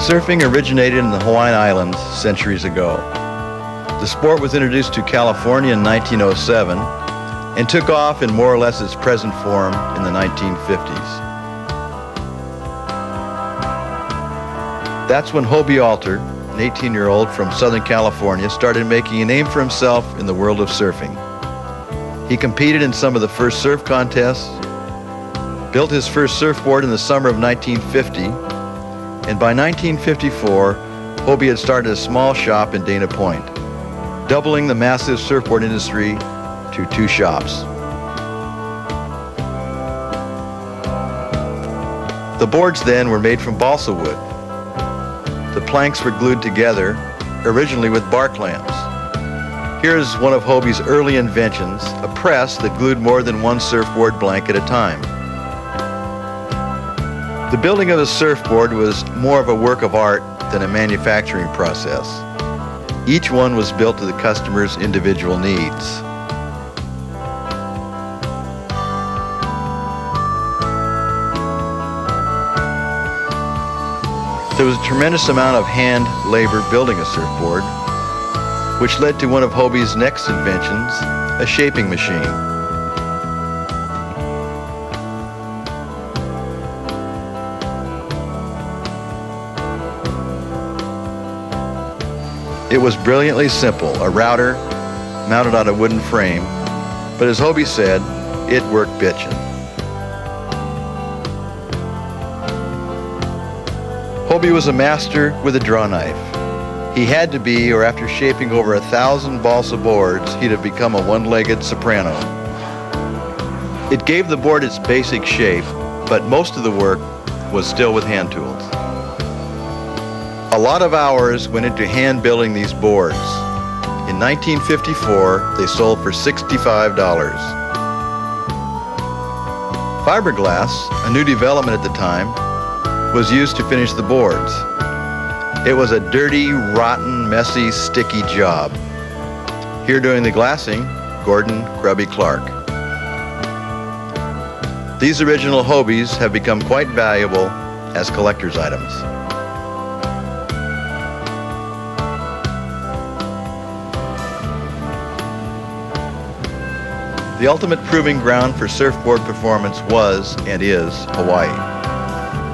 Surfing originated in the Hawaiian Islands centuries ago. The sport was introduced to California in 1907 and took off in more or less its present form in the 1950s. That's when Hobie Alter, an 18-year-old from Southern California, started making a name for himself in the world of surfing. He competed in some of the first surf contests, built his first surfboard in the summer of 1950, and by 1954, Hobie had started a small shop in Dana Point, doubling the massive surfboard industry to 2 shops. The boards then were made from balsa wood. The planks were glued together, originally with bark lamps. Here's one of Hobie's early inventions, a press that glued more than one surfboard blank at a time. The building of a surfboard was more of a work of art than a manufacturing process. Each one was built to the customer's individual needs. There was a tremendous amount of hand labor building a surfboard, which led to one of Hobie's next inventions, a shaping machine. It was brilliantly simple, a router mounted on a wooden frame, but as Hobie said, it worked bitchin'. Hobie was a master with a draw knife. He had to be, or after shaping over 1,000 balsa boards, he'd have become a one-legged soprano. It gave the board its basic shape, but most of the work was still with hand tools. A lot of hours went into hand building these boards. In 1954, they sold for $65. Fiberglass, a new development at the time, was used to finish the boards. It was a dirty, rotten, messy, sticky job. Here doing the glassing, Gordon Grubby Clark. These original Hobies have become quite valuable as collector's items. The ultimate proving ground for surfboard performance was and is Hawaii.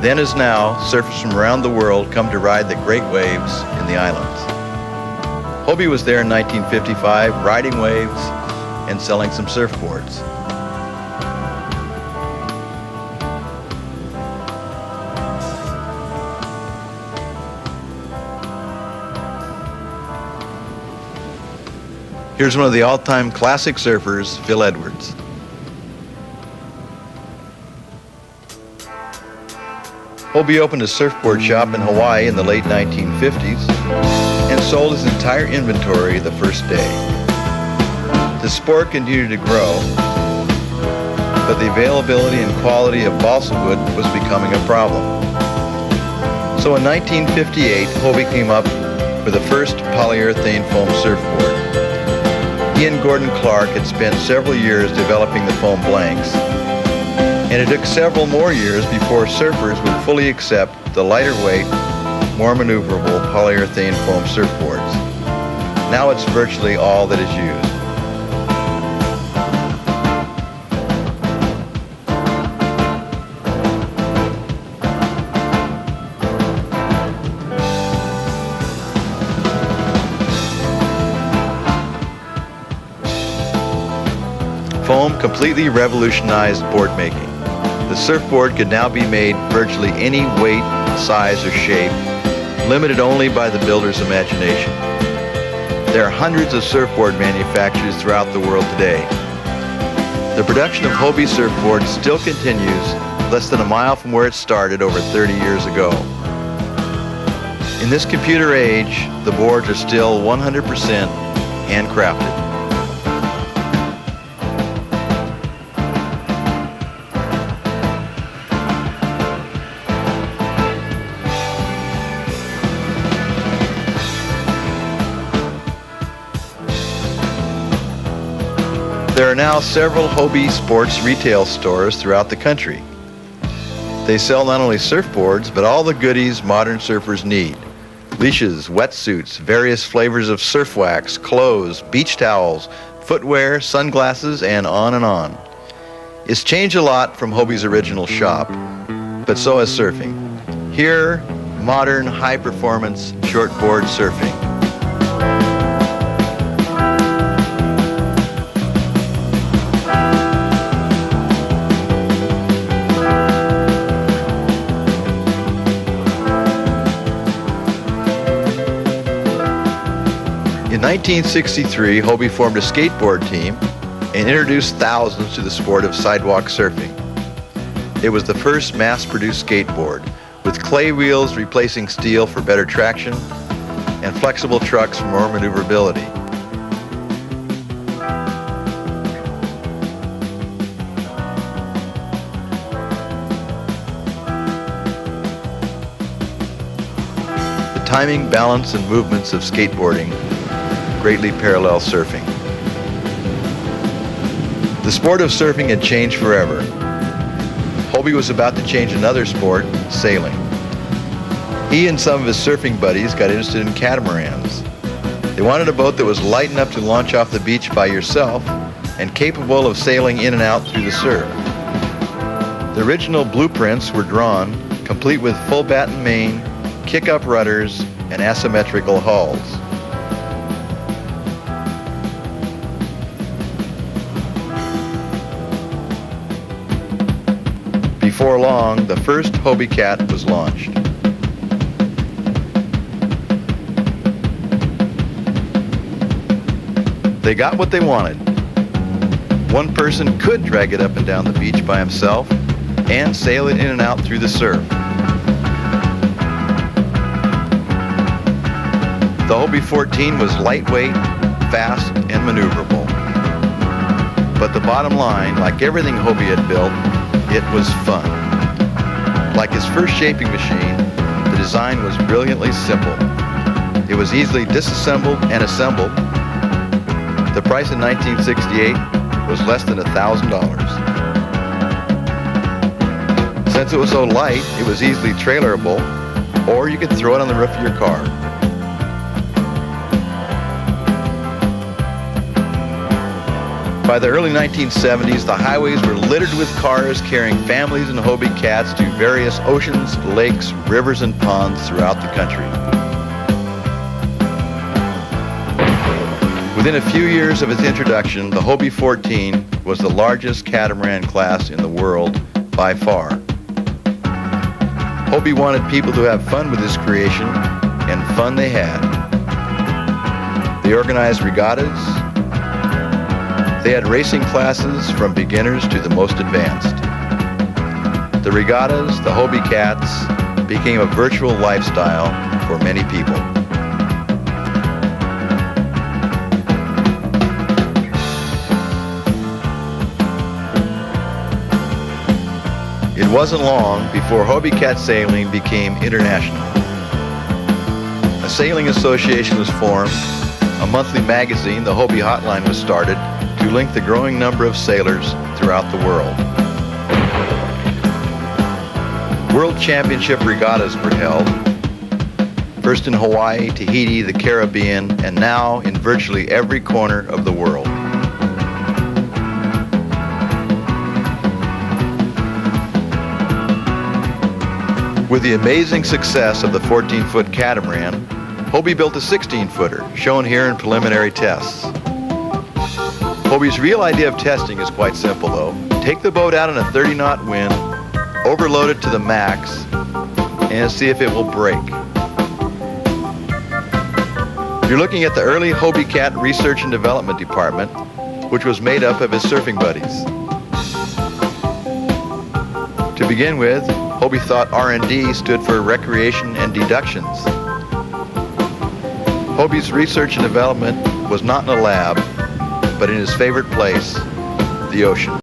Then as now, surfers from around the world come to ride the great waves in the islands. Hobie was there in 1955, riding waves and selling some surfboards. Here's one of the all-time classic surfers, Phil Edwards. Hobie opened a surfboard shop in Hawaii in the late 1950s and sold his entire inventory the first day. The sport continued to grow, but the availability and quality of balsa wood was becoming a problem. So in 1958, Hobie came up with the first polyurethane foam surfboard. He and Gordon Clark had spent several years developing the foam blanks, and it took several more years before surfers would fully accept the lighter weight, more maneuverable polyurethane foam surfboards. Now it's virtually all that is used. Foam completely revolutionized board making. The surfboard could now be made virtually any weight, size, or shape, limited only by the builder's imagination. There are hundreds of surfboard manufacturers throughout the world today. The production of Hobie surfboards still continues less than a mile from where it started over 30 years ago. In this computer age, the boards are still 100% handcrafted. There are now several Hobie sports retail stores throughout the country. They sell not only surfboards, but all the goodies modern surfers need. Leashes, wetsuits, various flavors of surf wax, clothes, beach towels, footwear, sunglasses, and on and on. It's changed a lot from Hobie's original shop, but so has surfing. Here, modern, high-performance shortboard surfing. In 1963, Hobie formed a skateboard team and introduced thousands to the sport of sidewalk surfing. It was the first mass-produced skateboard, with clay wheels replacing steel for better traction and flexible trucks for more maneuverability. The timing, balance, and movements of skateboarding greatly parallel surfing. The sport of surfing had changed forever. Hobie was about to change another sport, sailing. He and some of his surfing buddies got interested in catamarans. They wanted a boat that was light enough to launch off the beach by yourself and capable of sailing in and out through the surf. The original blueprints were drawn, complete with full batten main, kick-up rudders, and asymmetrical hulls. Before long, the first Hobie Cat was launched. They got what they wanted. One person could drag it up and down the beach by himself and sail it in and out through the surf. The Hobie 14 was lightweight, fast, and maneuverable. But the bottom line, like everything Hobie had built, it was fun. Like his first shaping machine, the design was brilliantly simple. It was easily disassembled and assembled. The price in 1968 was less than $1,000. Since it was so light, it was easily trailerable, or you could throw it on the roof of your car. By the early 1970s, the highways were littered with cars carrying families and Hobie Cats to various oceans, lakes, rivers, and ponds throughout the country. Within a few years of its introduction, the Hobie 14 was the largest catamaran class in the world by far. Hobie wanted people to have fun with his creation, and fun they had. They organized regattas. They had racing classes from beginners to the most advanced. The regattas, the Hobie Cats, became a virtual lifestyle for many people. It wasn't long before Hobie Cat sailing became international. A sailing association was formed, a monthly magazine, the Hobie Hotline, was started to link the growing number of sailors throughout the world. World Championship regattas were held, first in Hawaii, Tahiti, the Caribbean, and now in virtually every corner of the world. With the amazing success of the 14-foot catamaran, Hobie built a 16-footer, shown here in preliminary tests. Hobie's real idea of testing is quite simple, though. Take the boat out in a 30-knot wind, overload it to the max, and see if it will break. You're looking at the early Hobie Cat Research and Development Department, which was made up of his surfing buddies. To begin with, Hobie thought R&D stood for recreation and deductions. Hobie's research and development was not in a lab, but in his favorite place, the ocean.